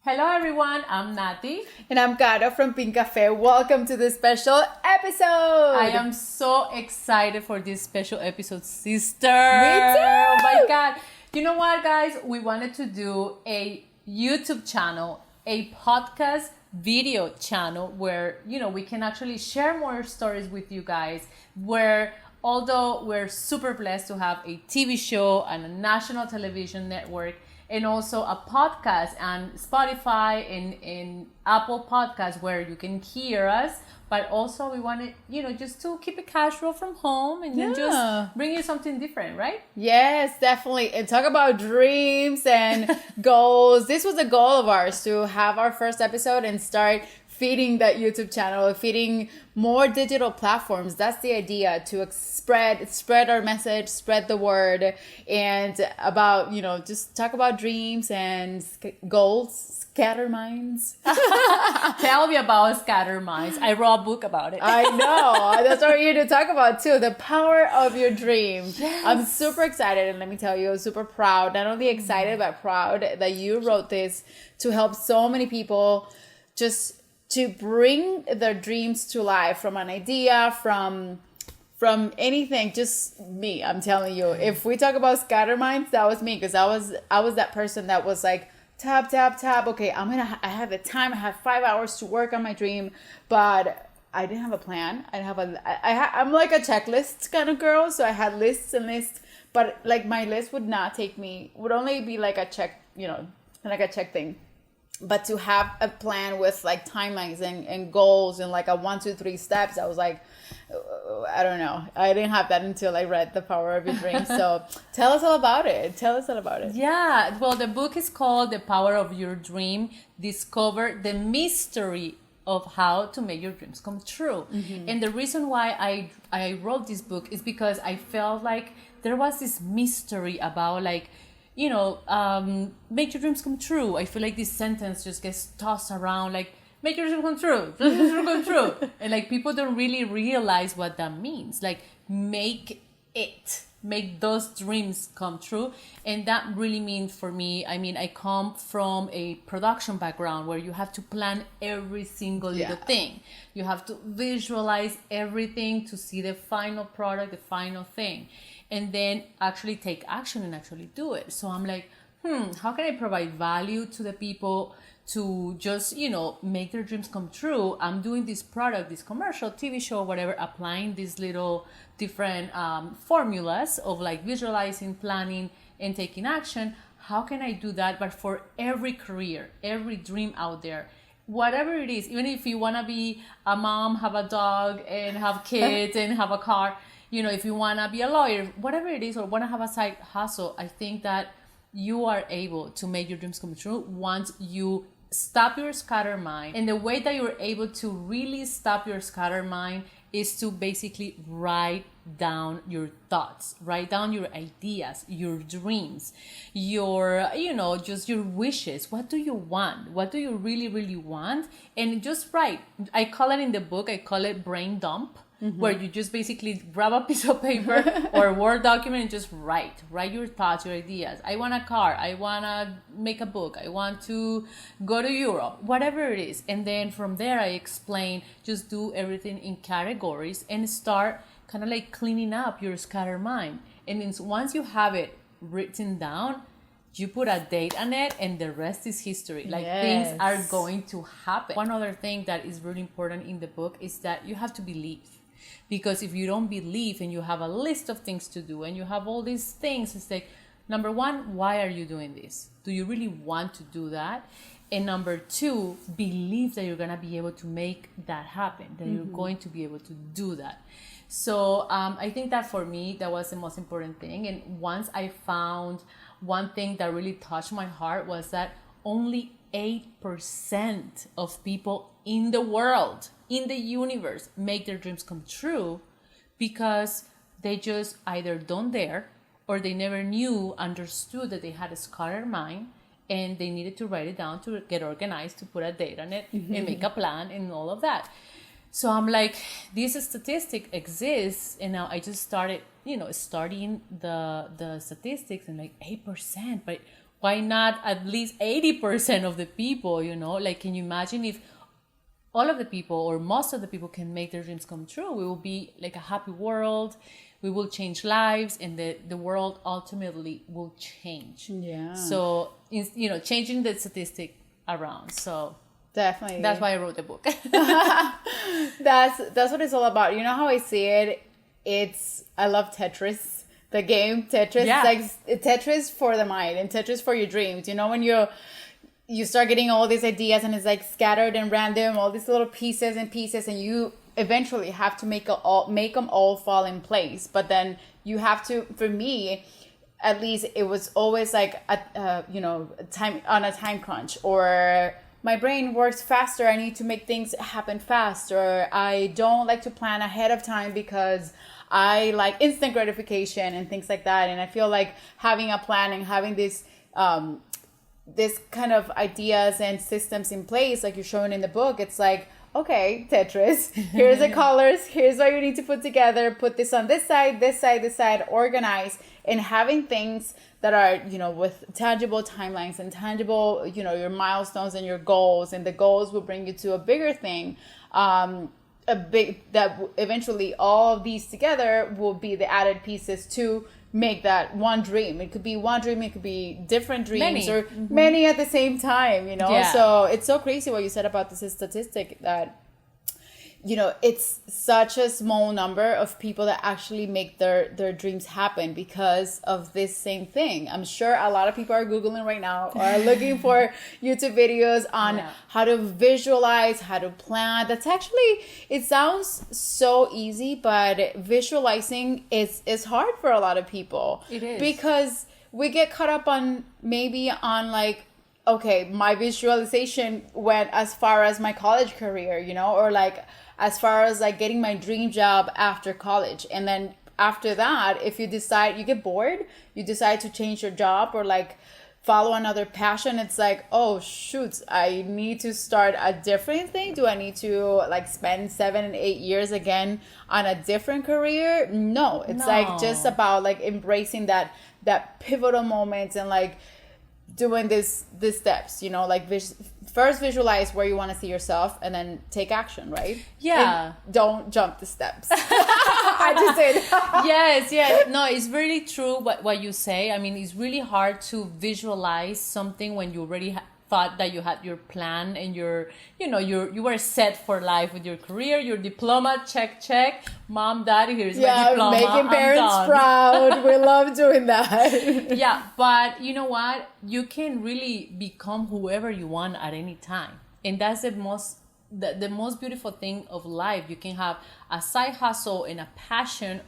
Hello everyone, I'm Nati. And I'm Caro from Pinkafe. Welcome to this special episode. I am so excited for this special episode, sister. Me too. Oh my God. You know what, guys? We wanted to do a YouTube channel, a podcast video channel where, we can actually share more stories with you guys, where although we're super blessed to have a TV show and a national television network, and also a podcast and Spotify and Apple Podcasts where you can hear us. But also we wanted, just to keep it casual from home and then just bring you something different, right? Yes, definitely. And talk about dreams and goals. This was a goal of ours to have our first episode and start feeding that YouTube channel, feeding more digital platforms. That's the idea, to spread our message, spread the word, and about, just talk about dreams and goals, scatter minds. Tell me about Scatter Minds. I wrote a book about it. I know. That's what we're here to talk about too. The power of your dream. Yes. I'm super excited, and let me tell you, I'm super proud. Not only excited, but proud that you wrote this to help so many people just to bring their dreams to life, from an idea, from anything. Just me, I'm telling you. If we talk about scatter minds, that was me, because I was that person that was like, tap. Okay, I have the time. I have 5 hours to work on my dream, but I didn't have a plan. I didn't have I'm like a checklist kind of girl, so I had lists and lists, but like my list would only be like a check, like a check thing. But to have a plan with like timelines and goals and like a 1, 2, 3 steps, I was like, I don't know. I didn't have that until I read The Power of Your Dreams. So tell us all about it. Yeah, well, the book is called The Power of Your Dream. Discover the mystery of how to make your dreams come true. Mm-hmm. And the reason why I wrote this book is because I felt like there was this mystery about like, make your dreams come true. I feel like this sentence just gets tossed around like, make your dreams come true. Make your dreams come true. And like people don't really realize what that means. Like make those dreams come true. And that really means for me, I come from a production background where you have to plan every single little thing. You have to visualize everything to see the final product, the final thing. And then actually take action and actually do it. So I'm like, how can I provide value to the people to just, make their dreams come true? I'm doing this product, this commercial, TV show, whatever, applying these little different formulas of like visualizing, planning, and taking action. How can I do that? But for every career, every dream out there, whatever it is, even if you want to be a mom, have a dog, and have kids, and have a car, if you want to be a lawyer, whatever it is, or want to have a side hustle, I think that you are able to make your dreams come true once you stop your scatter mind. And the way that you're able to really stop your scatter mind is to basically write down your thoughts, write down your ideas, your dreams, your, just your wishes. What do you want? What do you really, really want? And just write. I call it in the book, I call it brain dump. Mm-hmm. Where you just basically grab a piece of paper or a Word document and just write your thoughts, your ideas. I want a car. I want to make a book. I want to go to Europe, whatever it is. And then from there, I explain, just do everything in categories and start kind of like cleaning up your scattered mind. And then once you have it written down, you put a date on it and the rest is history. Like things are going to happen. One other thing that is really important in the book is that you have to believe. Because if you don't believe and you have a list of things to do and you have all these things, it's like, number one, why are you doing this? Do you really want to do that? And number two, believe that you're going to be able to make that happen, that you're going to be able to do that. So I think that for me, that was the most important thing. And once I found one thing that really touched my heart was that only 8% of people in the world, in the universe, make their dreams come true because they just either don't dare or they never understood that they had a scattered mind and they needed to write it down to get organized, to put a date on it and make a plan and all of that. So I'm like, this statistic exists, and now I just started, studying the statistics and like 8%, but why not at least 80% of the people, like, can you imagine if all of the people or most of the people can make their dreams come true? We will be like a happy world. We will change lives, and the world ultimately will change. Yeah. So, changing the statistic around. So definitely. That's why I wrote the book. That's what it's all about. You know how I see it? I love Tetris. The game Tetris. Yeah. It's like Tetris for the mind and Tetris for your dreams. When you start getting all these ideas and it's like scattered and random, all these little pieces, and you eventually have to make them all fall in place. But then you have to, for me, at least it was always like time on a time crunch, or my brain works faster. I need to make things happen fast, or I don't like to plan ahead of time because I like instant gratification and things like that. And I feel like having a plan and having this kind of ideas and systems in place, like you're showing in the book, it's like, okay, Tetris, here's the colors, here's what you need to put together, put this on this side, organize, and having things that are, with tangible timelines and tangible, your milestones and your goals, and the goals will bring you to a bigger thing, that eventually all of these together will be the added pieces to make that one dream. It could be one dream, it could be different dreams, or many at the same time, Yeah. So it's so crazy what you said about this statistic that, it's such a small number of people that actually make their dreams happen because of this same thing. I'm sure a lot of people are Googling right now or are looking for YouTube videos on how to visualize, how to plan. That's actually, it sounds so easy, but visualizing is hard for a lot of people. It is. Because we get caught up on like, okay, my visualization went as far as my college career, or like as far as like getting my dream job after college. And then after that, if you decide, you get bored, you decide to change your job or like follow another passion, it's like, oh shoot, I need to start a different thing. Do I need to like spend 7 and 8 years again on a different career? No, it's like just about like embracing that pivotal moment and like doing these steps, like first visualize where you want to see yourself and then take action, right? Yeah. And don't jump the steps. I just did. Yes. No, it's really true what you say. I mean, it's really hard to visualize something when you already thought that you had your plan and you were set for life with your career, your diploma, check. Mom, dad, here's my diploma. Making parents proud. We love doing that. Yeah, but you know what? You can really become whoever you want at any time. And that's the most beautiful thing of life. You can have a side hustle and a passion,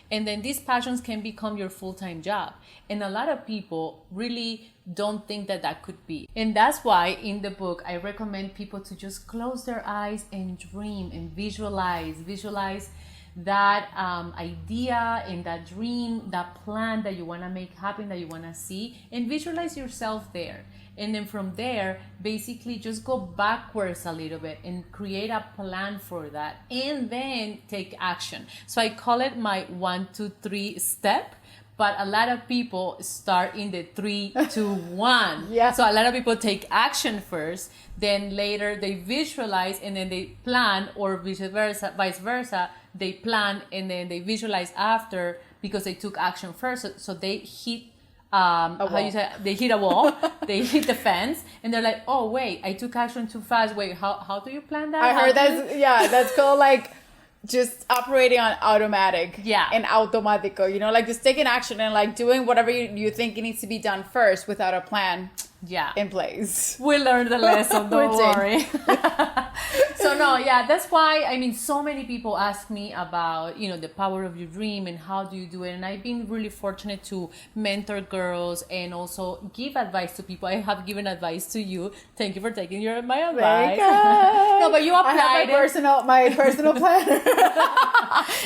and then these passions can become your full-time job. And a lot of people really don't think that could be. And that's why in the book I recommend people to just close their eyes and dream and visualize that idea and that dream, that plan that you want to make happen, that you want to see, and visualize yourself there. And then from there, basically just go backwards a little bit and create a plan for that, and then take action. So I call it my 1, 2, 3 step. But a lot of people start in the 3, 2, 1. Yeah. So a lot of people take action first, then later they visualize, and then they plan, or vice versa. They plan and then they visualize after because they took action first. So they hit they hit a wall, they hit the fence, and they're like, oh wait, I took action too fast. Wait, how do you plan that? I heard that's called like just operating on automatic. Yeah. And automatico, like just taking action and like doing whatever you think it needs to be done first without a plan in place. We learned the lesson, don't worry. So that's why, I mean, so many people ask me about, the power of your dream and how do you do it. And I've been really fortunate to mentor girls and also give advice to people. I have given advice to you. Thank you for taking my advice. No, but you applied I have my personal planner.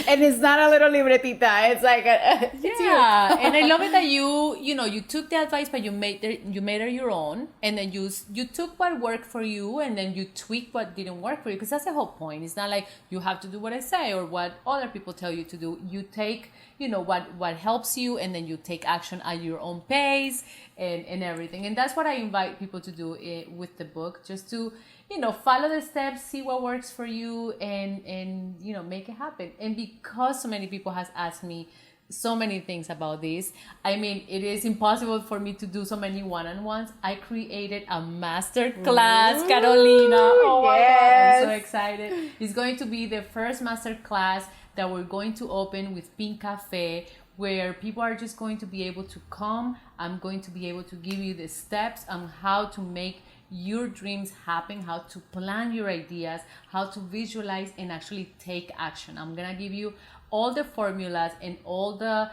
And it's not a little libretita. It's like and I love it that you took the advice, but you made it your own, and then you took what worked for you, and then you tweaked what didn't work for you, because that's the whole point. It's not like you have to do what I say or what other people tell you to do. You take, what helps you, and then you take action at your own pace and everything. And that's what I invite people to do with the book, just to follow the steps, see what works for you, and make it happen. And because so many people has asked me so many things about this, I mean, it is impossible for me to do so many one-on-ones. I created a master class, Carolina. Oh my God, I'm so excited. It's going to be the first master class that we're going to open with Pinkafe, where people are just going to be able to come. I'm going to be able to give you the steps on how to make your dreams happen, how to plan your ideas, how to visualize and actually take action. I'm gonna give you all the formulas and all the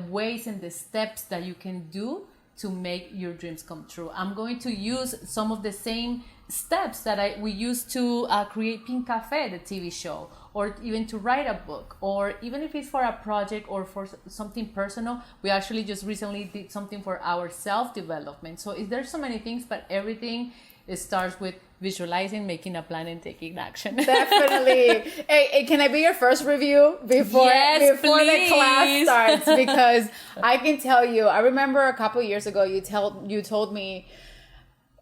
ways and the steps that you can do to make your dreams come true. I'm going to use some of the same steps that we used to create Pinkafe, the TV show, or even to write a book, or even if it's for a project or for something personal. We actually just recently did something for our self-development. So there's so many things, but everything starts with visualizing, making a plan, and taking action. Definitely. Hey, can I be your first review before the class starts? Because I can tell you, I remember a couple years ago, you told me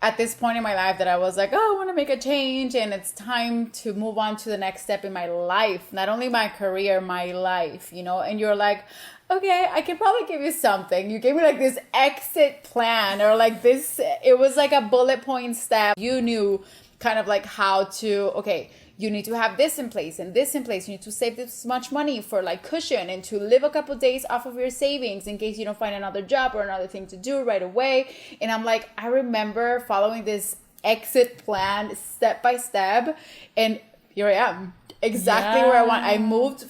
at this point in my life that I was like, oh, I want to make a change, and it's time to move on to the next step in my life. Not only my career, my life, and you're like, okay, I can probably give you something. You gave me like this exit plan, or like this, it was like a bullet point step. You knew kind of like how to, okay, you need to have this in place and this in place. You need to save this much money for like cushion, and to live a couple days off of your savings in case you don't find another job or another thing to do right away. And I'm like, I remember following this exit plan step by step, and here I am, exactly where I want. I moved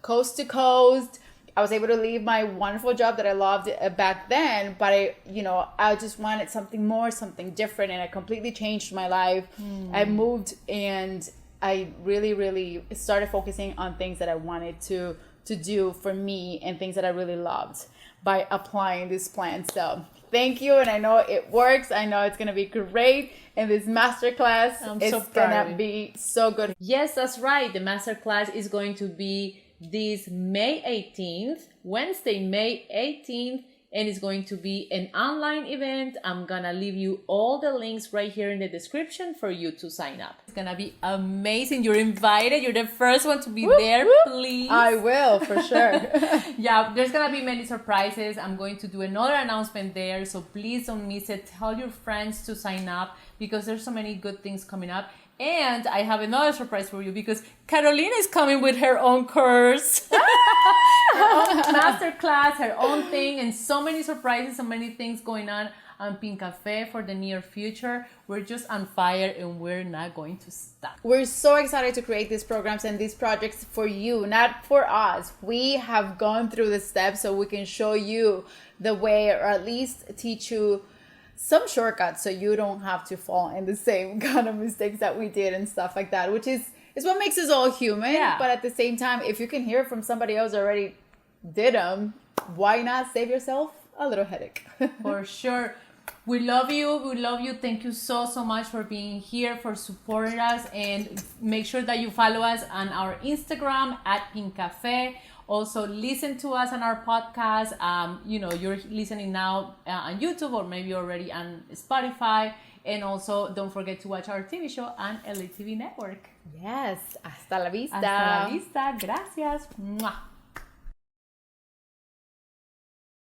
coast to coast. I was able to leave my wonderful job that I loved back then, but I just wanted something more, something different, and it completely changed my life. I moved, and I really, really started focusing on things that I wanted to do for me, and things that I really loved by applying this plan. So thank you, and I know it works. I know it's going to be great, and this masterclass is going to be so good. Yes, that's right. The masterclass is going to be this May 18th, Wednesday, May 18th, and it's going to be an online event. I'm gonna leave you all the links right here in the description for you to sign up. It's gonna be amazing. You're invited. You're the first one to be there, please. I will, for sure. Yeah, there's gonna be many surprises. I'm going to do another announcement there, so please don't miss it. Tell your friends to sign up, because there's so many good things coming up. And I have another surprise for you, because Carolina is coming with her own course, her own masterclass, her own thing, and so many surprises, so many things going on Pinkafe for the near future. We're just on fire, and we're not going to stop. We're so excited to create these programs and these projects for you, not for us. We have gone through the steps so we can show you the way, or at least teach you some shortcuts so you don't have to fall in the same kind of mistakes that we did and stuff like that, which is what makes us all human. Yeah. But at the same time, if you can hear from somebody else already did them, why not save yourself a little headache? For sure. We love you. We love you. Thank you so much for being here, for supporting us, and make sure that you follow us on our Instagram at Pinkafe. Also, listen to us on our podcast. You're listening now on YouTube, or maybe already on Spotify. And also, don't forget to watch our TV show on LA TV Network. Yes. Hasta la vista. Hasta la vista. Gracias. Mwah.